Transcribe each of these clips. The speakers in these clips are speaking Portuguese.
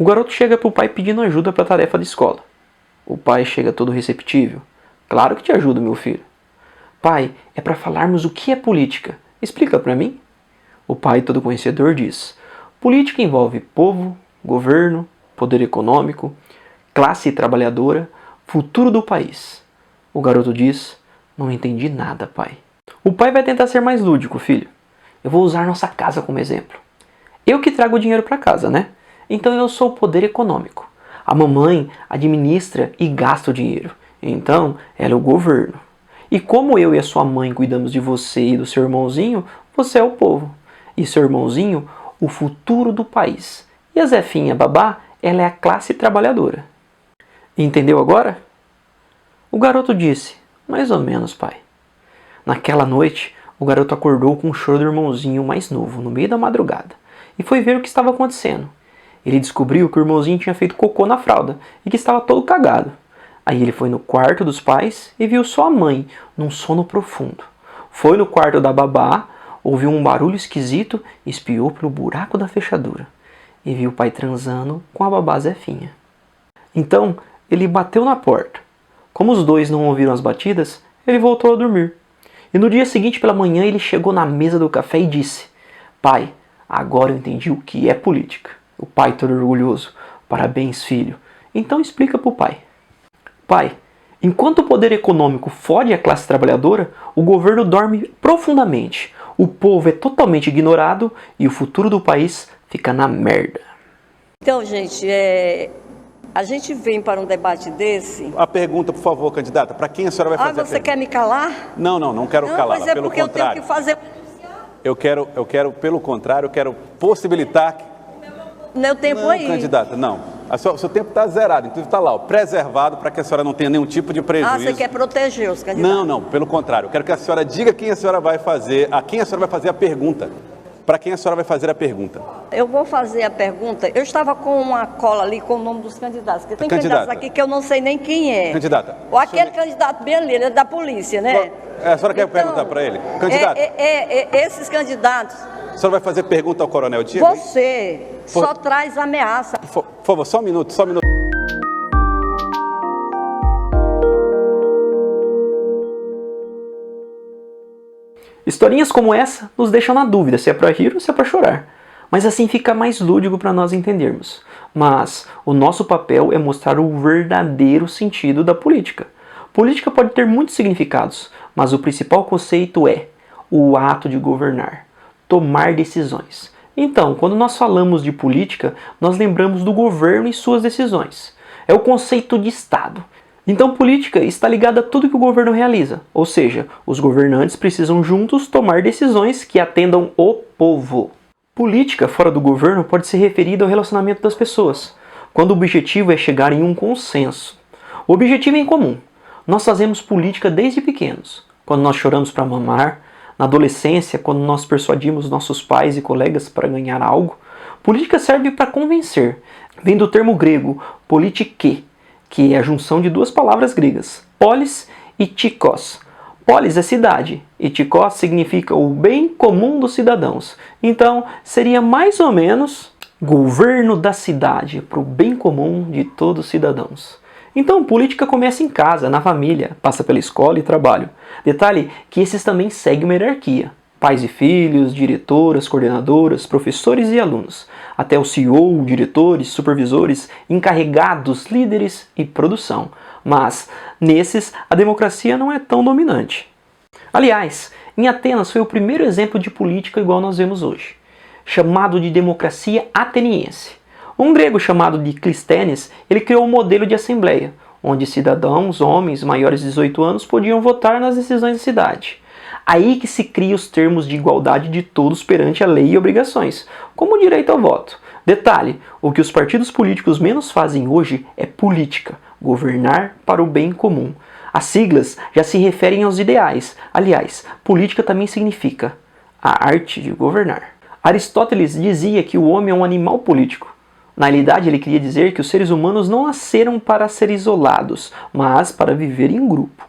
O garoto chega para o pai pedindo ajuda para a tarefa da escola. O pai chega todo receptível. Claro que te ajudo, meu filho. Pai, é para falarmos o que é política. Explica para mim. O pai, todo conhecedor, diz: política envolve povo, governo, poder econômico, classe trabalhadora, futuro do país. O garoto diz: não entendi nada, pai. O pai vai tentar ser mais lúdico, filho. Eu vou usar nossa casa como exemplo. Eu que trago o dinheiro para casa, né? Então eu sou o poder econômico. A mamãe administra e gasta o dinheiro. Então ela é o governo. E como eu e a sua mãe cuidamos de você e do seu irmãozinho, você é o povo. E seu irmãozinho, o futuro do país. E a Zefinha babá, ela é a classe trabalhadora. Entendeu agora? O garoto disse: mais ou menos, pai. Naquela noite, o garoto acordou com o choro do irmãozinho mais novo, no meio da madrugada, e foi ver o que estava acontecendo. Ele descobriu que o irmãozinho tinha feito cocô na fralda e que estava todo cagado. Aí ele foi no quarto dos pais e viu sua mãe, num sono profundo. Foi no quarto da babá, ouviu um barulho esquisito e espiou pelo buraco da fechadura. E viu o pai transando com a babá Zefinha. Então, ele bateu na porta. Como os dois não ouviram as batidas, ele voltou a dormir. E no dia seguinte pela manhã ele chegou na mesa do café e disse: pai, agora eu entendi o que é política. O pai todo orgulhoso: parabéns, filho. Então explica pro pai. Pai, enquanto o poder econômico fode a classe trabalhadora, o governo dorme profundamente. O povo é totalmente ignorado e o futuro do país fica na merda. Então, gente, a gente vem para um debate desse... A pergunta, por favor, candidata, para quem a senhora vai fazer a pergunta? Você quer me calar? Não quero calar, mas é pelo porque contrário. eu tenho que fazer... Eu quero, pelo contrário, eu quero possibilitar... Meu tempo não, aí. Candidata, não. O seu tempo está zerado, inclusive está lá, ó, preservado, para que a senhora não tenha nenhum tipo de prejuízo. Ah, você quer proteger os candidatos? Não, pelo contrário. Eu quero que a senhora diga quem a senhora vai fazer, a quem a senhora vai fazer a pergunta. Para quem a senhora vai fazer a pergunta? Eu vou fazer a pergunta. Eu estava com uma cola ali com o nome dos candidatos. Porque tem candidatos aqui que eu não sei nem quem é. Candidata. Ou aquele candidato bem ali, ele é da polícia, né? A senhora quer perguntar para ele? Candidata. Esses candidatos... A senhora vai fazer pergunta ao Coronel Dias? Você só traz ameaça. Por favor, só um minuto. Historinhas como essa nos deixam na dúvida se é para rir ou se é para chorar. Mas assim fica mais lúdico para nós entendermos. Mas o nosso papel é mostrar o verdadeiro sentido da política. Política pode ter muitos significados, mas o principal conceito é o ato de governar, tomar decisões. Então, quando nós falamos de política, nós lembramos do governo e suas decisões. É o conceito de Estado. Então, política está ligada a tudo que o governo realiza, ou seja, os governantes precisam juntos tomar decisões que atendam o povo. Política fora do governo pode ser referida ao relacionamento das pessoas, quando o objetivo é chegar em um consenso. O objetivo é em comum. Nós fazemos política desde pequenos, quando nós choramos para mamar, na adolescência, quando nós persuadimos nossos pais e colegas para ganhar algo. Política serve para convencer. Vem do termo grego politike, que é a junção de duas palavras gregas, polis e tikos. Polis é cidade e tikos significa o bem comum dos cidadãos. Então, seria mais ou menos governo da cidade para o bem comum de todos os cidadãos. Então, política começa em casa, na família, passa pela escola e trabalho. Detalhe que esses também seguem uma hierarquia. Pais e filhos, diretoras, coordenadoras, professores e alunos. Até o CEO, diretores, supervisores, encarregados, líderes e produção. Mas, nesses, a democracia não é tão dominante. Aliás, em Atenas foi o primeiro exemplo de política igual nós vemos hoje, chamado de democracia ateniense. Um grego chamado de Clístenes, ele criou um modelo de assembleia, onde cidadãos, homens maiores de 18 anos, podiam votar nas decisões da cidade. Aí que se cria os termos de igualdade de todos perante a lei e obrigações, como o direito ao voto. Detalhe, o que os partidos políticos menos fazem hoje é política, governar para o bem comum. As siglas já se referem aos ideais. Aliás, política também significa a arte de governar. Aristóteles dizia que o homem é um animal político. Na realidade, ele queria dizer que os seres humanos não nasceram para ser isolados, mas para viver em grupo.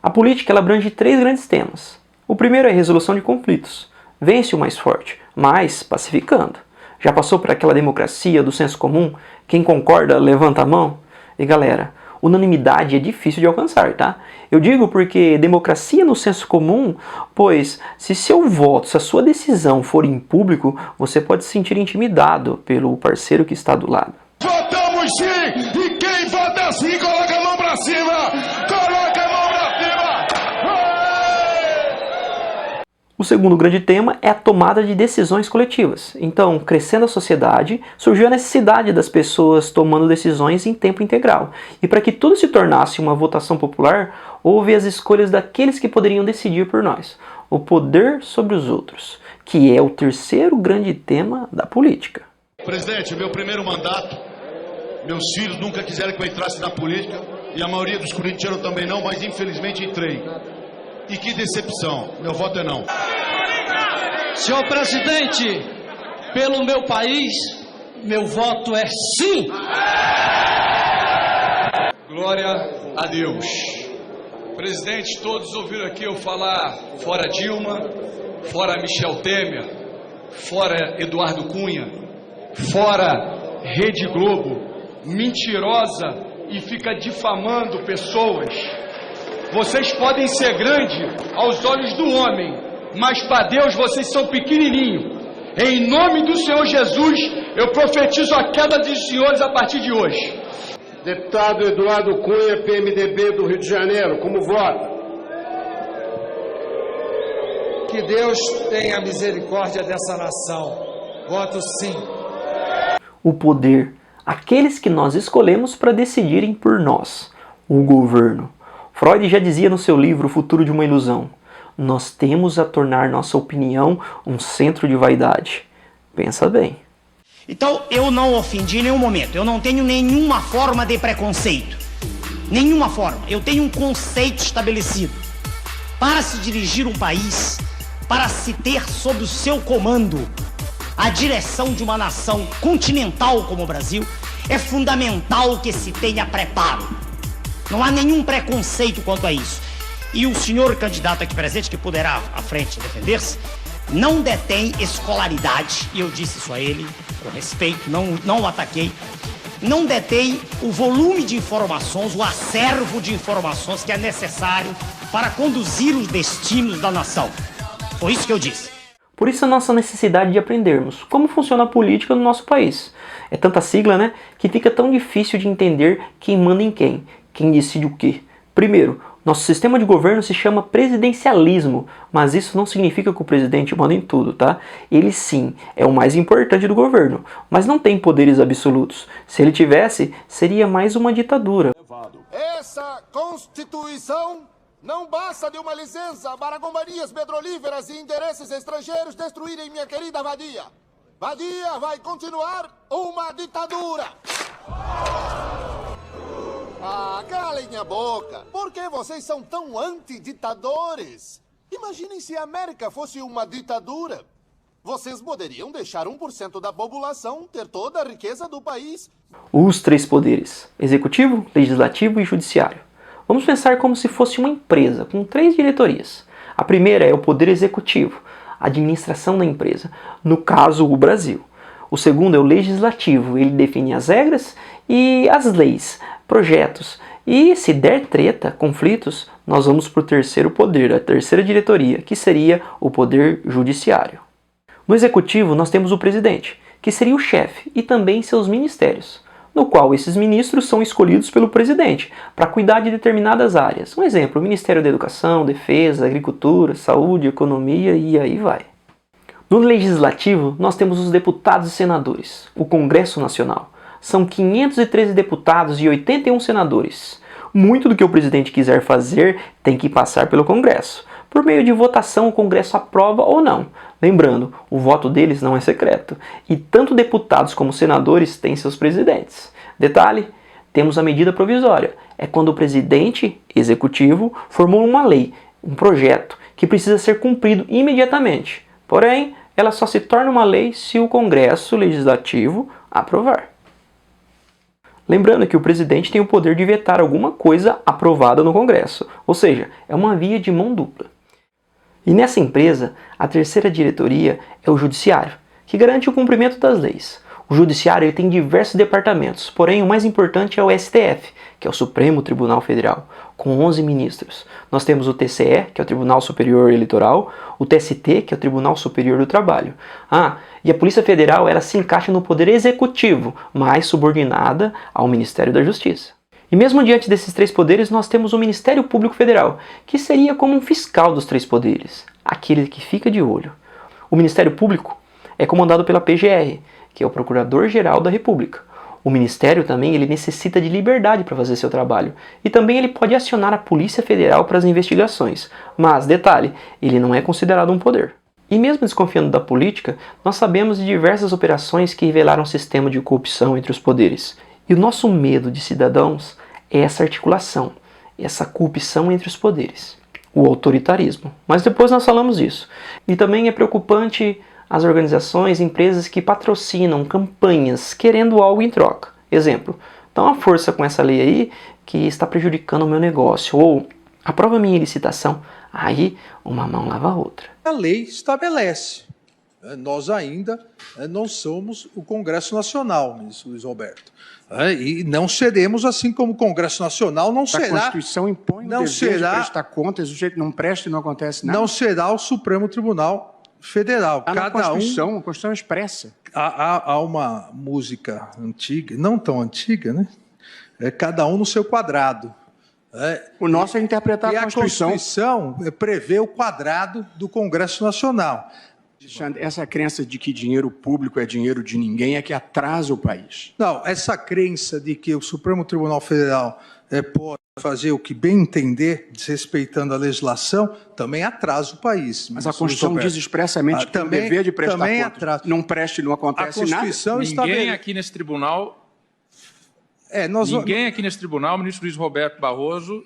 A política ela abrange três grandes temas. O primeiro é a resolução de conflitos. Vence o mais forte, mas pacificando. Já passou por aquela democracia do senso comum? Quem concorda, levanta a mão? E galera, unanimidade é difícil de alcançar, tá? Eu digo porque democracia no senso comum, pois se seu voto, se a sua decisão for em público, você pode se sentir intimidado pelo parceiro que está do lado. Votamos sim! E quem vota sim, coloca a mão pra cima! Coloca a mão pra cima! O segundo grande tema é a tomada de decisões coletivas. Então, crescendo a sociedade, surgiu a necessidade das pessoas tomando decisões em tempo integral. E para que tudo se tornasse uma votação popular, houve as escolhas daqueles que poderiam decidir por nós. O poder sobre os outros, que é o terceiro grande tema da política. Presidente, meu primeiro mandato, meus filhos nunca quiseram que eu entrasse na política, e a maioria dos corintianos também não, mas infelizmente entrei. E que decepção, meu voto é não. Senhor presidente, pelo meu país, meu voto é sim. Glória a Deus. Presidente, todos ouviram aqui eu falar fora Dilma, fora Michel Temer, fora Eduardo Cunha, fora Rede Globo, mentirosa e fica difamando pessoas. Vocês podem ser grandes aos olhos do homem, mas para Deus vocês são pequenininhos. Em nome do Senhor Jesus, eu profetizo a queda dos senhores a partir de hoje. Deputado Eduardo Cunha, PMDB do Rio de Janeiro, como vota? Que Deus tenha misericórdia dessa nação. Voto sim. O poder, aqueles que nós escolhemos para decidirem por nós, o governo. Freud já dizia no seu livro O Futuro de uma Ilusão: nós temos a tornar nossa opinião um centro de vaidade. Pensa bem. Então eu não ofendi em nenhum momento, eu não tenho nenhuma forma de preconceito. Nenhuma forma, eu tenho um conceito estabelecido. Para se dirigir um país, para se ter sob o seu comando a direção de uma nação continental como o Brasil, é fundamental que se tenha preparo. Não há nenhum preconceito quanto a isso. E o senhor candidato aqui presente, que poderá à frente defender-se, não detém escolaridade, e eu disse isso a ele, com respeito, não o ataquei, não detém o volume de informações, o acervo de informações que é necessário para conduzir os destinos da nação. Foi isso que eu disse. Por isso a nossa necessidade de aprendermos como funciona a política no nosso país. É tanta sigla, né, que fica tão difícil de entender quem manda em quem decide o quê. Primeiro, nosso sistema de governo se chama presidencialismo, mas isso não significa que o presidente manda em tudo, tá? Ele sim é o mais importante do governo, mas não tem poderes absolutos. Se ele tivesse, seria mais uma ditadura. Essa Constituição não basta de uma licença para companhias petrolíferas e interesses estrangeiros destruírem minha querida Vadia. Vadia vai continuar uma ditadura. Ah, calem a boca. Por que vocês são tão antiditadores? Imaginem se a América fosse uma ditadura. Vocês poderiam deixar 1% da população ter toda a riqueza do país. Os três poderes: executivo, legislativo e judiciário. Vamos pensar como se fosse uma empresa com 3 diretorias. A primeira é o poder executivo, a administração da empresa, no caso o Brasil. O segundo é o legislativo, ele define as regras e as leis, projetos. E se der treta, conflitos, nós vamos para o terceiro poder, a terceira diretoria, que seria o poder judiciário. No executivo nós temos o presidente, que seria o chefe, e também seus ministérios, no qual esses ministros são escolhidos pelo presidente para cuidar de determinadas áreas. Um exemplo, o Ministério da Educação, Defesa, Agricultura, Saúde, Economia e aí vai. No legislativo nós temos os deputados e senadores, o Congresso Nacional. São 513 deputados e 81 senadores. Muito do que o presidente quiser fazer tem que passar pelo Congresso. Por meio de votação, o Congresso aprova ou não. Lembrando, o voto deles não é secreto. E tanto deputados como senadores têm seus presidentes. Detalhe, temos a medida provisória. É quando o presidente executivo formula uma lei, um projeto, que precisa ser cumprido imediatamente. Porém, ela só se torna uma lei se o Congresso Legislativo aprovar. Lembrando que o presidente tem o poder de vetar alguma coisa aprovada no Congresso, ou seja, é uma via de mão dupla. E nessa empresa, a terceira diretoria é o judiciário, que garante o cumprimento das leis. O Judiciário ele tem diversos departamentos, porém o mais importante é o STF, que é o Supremo Tribunal Federal, com 11 ministros. Nós temos o TCE, que é o Tribunal Superior Eleitoral, o TST, que é o Tribunal Superior do Trabalho. E a Polícia Federal ela se encaixa no Poder Executivo, mas subordinada ao Ministério da Justiça. E mesmo diante desses três poderes, nós temos o Ministério Público Federal, que seria como um fiscal dos três poderes, aquele que fica de olho. O Ministério Público é comandado pela PGR, que é o Procurador-Geral da República. O Ministério também ele necessita de liberdade para fazer seu trabalho, e também ele pode acionar a Polícia Federal para as investigações, mas, detalhe, ele não é considerado um poder. E mesmo desconfiando da política, nós sabemos de diversas operações que revelaram um sistema de corrupção entre os poderes. E o nosso medo de cidadãos é essa articulação, essa corrupção entre os poderes, o autoritarismo. Mas depois nós falamos disso. E também é preocupante as organizações, empresas que patrocinam campanhas querendo algo em troca. Exemplo, dá uma força com essa lei aí que está prejudicando o meu negócio, ou aprova minha licitação, aí uma mão lava a outra. A lei estabelece. Nós ainda não somos o Congresso Nacional, ministro Luiz Roberto. E não seremos, assim como o Congresso Nacional não será... A Constituição impõe o dever de prestar contas, o jeito não presta e não acontece nada. Não será o Supremo Tribunal Federal. A Constituição expressa. Há uma música antiga, não tão antiga, né? Cada um no seu quadrado. O nosso é interpretar a Constituição. E a Constituição prevê o quadrado do Congresso Nacional. Essa crença de que dinheiro público é dinheiro de ninguém é que atrasa o país. Não, essa crença de que o Supremo Tribunal Federal pode fazer o que bem entender, desrespeitando a legislação, também atrasa o país. Mas a Constituição diz expressamente que tem o dever de prestar contas. Atrasa. Não preste, não acontece nada. Ninguém aqui nesse tribunal... Ninguém aqui nesse tribunal, o ministro Luiz Roberto Barroso,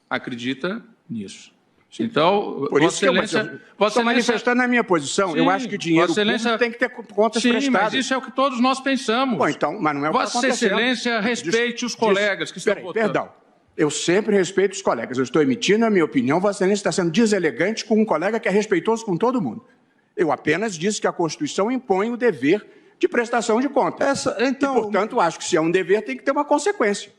acredita nisso. Então, por isso estou manifestando a minha posição. Sim, eu acho que dinheiro público tem que ter contas prestadas. Sim, mas isso é o que todos nós pensamos. Bom, então, mas não é o que está acontecendo. Vossa Excelência respeite os colegas que estão votando. Perdão, eu sempre respeito os colegas. Eu estou emitindo a minha opinião. Vossa Excelência está sendo deselegante com um colega que é respeitoso com todo mundo. Eu apenas disse que a Constituição impõe o dever de prestação de contas. E, portanto, acho que se é um dever, tem que ter uma consequência.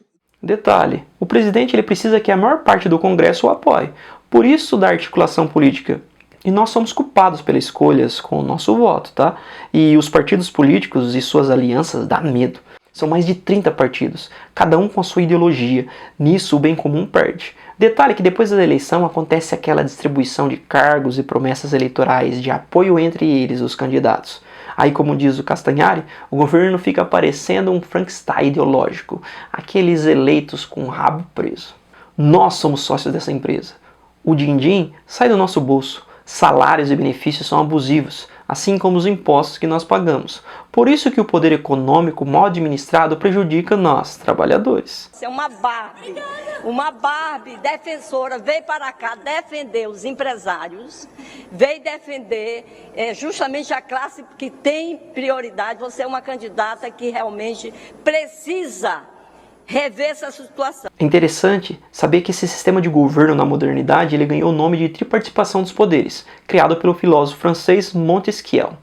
Detalhe, o presidente ele precisa que a maior parte do Congresso o apoie. Por isso da articulação política. E nós somos culpados pelas escolhas com o nosso voto, tá? E os partidos políticos e suas alianças dá medo. São mais de 30 partidos, cada um com a sua ideologia. Nisso o bem comum perde. Detalhe que depois da eleição acontece aquela distribuição de cargos e promessas eleitorais de apoio entre eles, os candidatos. Aí, como diz o Castanhari, o governo fica parecendo um Frankenstein ideológico, aqueles eleitos com o rabo preso. Nós somos sócios dessa empresa. O din-din sai do nosso bolso. Salários e benefícios são abusivos, assim como os impostos que nós pagamos. Por isso que o poder econômico mal administrado prejudica nós, trabalhadores. É uma Barbie defensora, veio para cá defender os empresários, veio defender justamente a classe que tem prioridade. Você é uma candidata que realmente precisa rever essa situação. É interessante saber que esse sistema de governo na modernidade ele ganhou o nome de triparticipação dos poderes, criado pelo filósofo francês Montesquieu.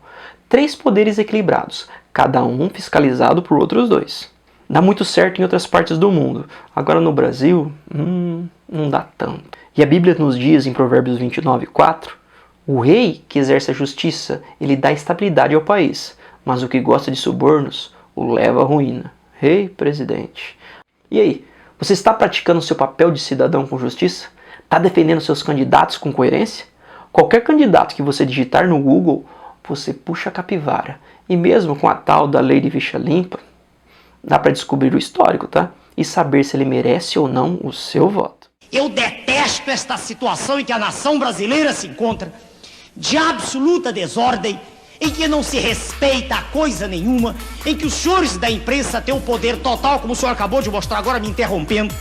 3 poderes equilibrados, cada um fiscalizado por outros 2. Dá muito certo em outras partes do mundo, agora no Brasil, não dá tanto. E a Bíblia nos diz em Provérbios 29:4, o rei que exerce a justiça, ele dá estabilidade ao país, mas o que gosta de subornos, o leva à ruína. Rei, presidente. E aí, você está praticando seu papel de cidadão com justiça? Está defendendo seus candidatos com coerência? Qualquer candidato que você digitar no Google, você puxa a capivara. E mesmo com a tal da lei de ficha limpa, dá para descobrir o histórico, tá? E saber se ele merece ou não o seu voto. Eu detesto esta situação em que a nação brasileira se encontra, de absoluta desordem, em que não se respeita coisa nenhuma, em que os senhores da imprensa têm o poder total, como o senhor acabou de mostrar agora me interrompendo,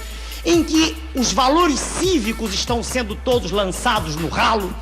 em que os valores cívicos estão sendo todos lançados no ralo,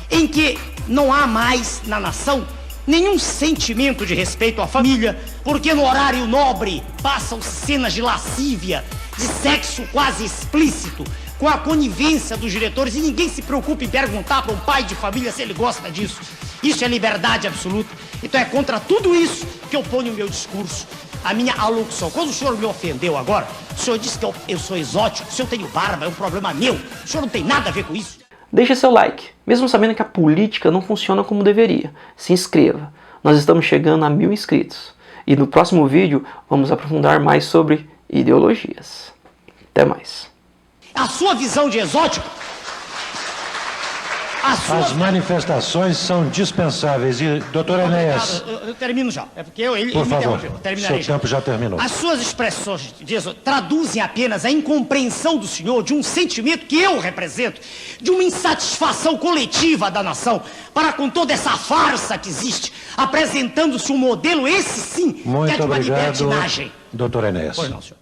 em que não há mais na nação nenhum sentimento de respeito à família, porque no horário nobre passam cenas de lascívia, de sexo quase explícito, com a conivência dos diretores, e ninguém se preocupa em perguntar para um pai de família se ele gosta disso. Isso é liberdade absoluta. Então é contra tudo isso que eu ponho o meu discurso, a minha alocução. Quando o senhor me ofendeu agora, o senhor disse que eu sou exótico, se eu tenho barba é um problema meu. O senhor não tem nada a ver com isso. Deixe seu like, mesmo sabendo que a política não funciona como deveria. Se inscreva. Nós estamos chegando a 1000 inscritos. E no próximo vídeo vamos aprofundar mais sobre ideologias. Até mais. A sua visão de exótico... As manifestações são dispensáveis. E, doutor Enéas... Eu termino já. É porque ele por me favor, interrompeu. Terminarei seu tempo já terminou. As suas expressões de exótico traduzem apenas a incompreensão do senhor de um sentimento que eu represento, de uma insatisfação coletiva da nação, para com toda essa farsa que existe, apresentando-se um modelo, esse sim, que é de uma libertinagem. Doutor Enéas. Pois não, senhor.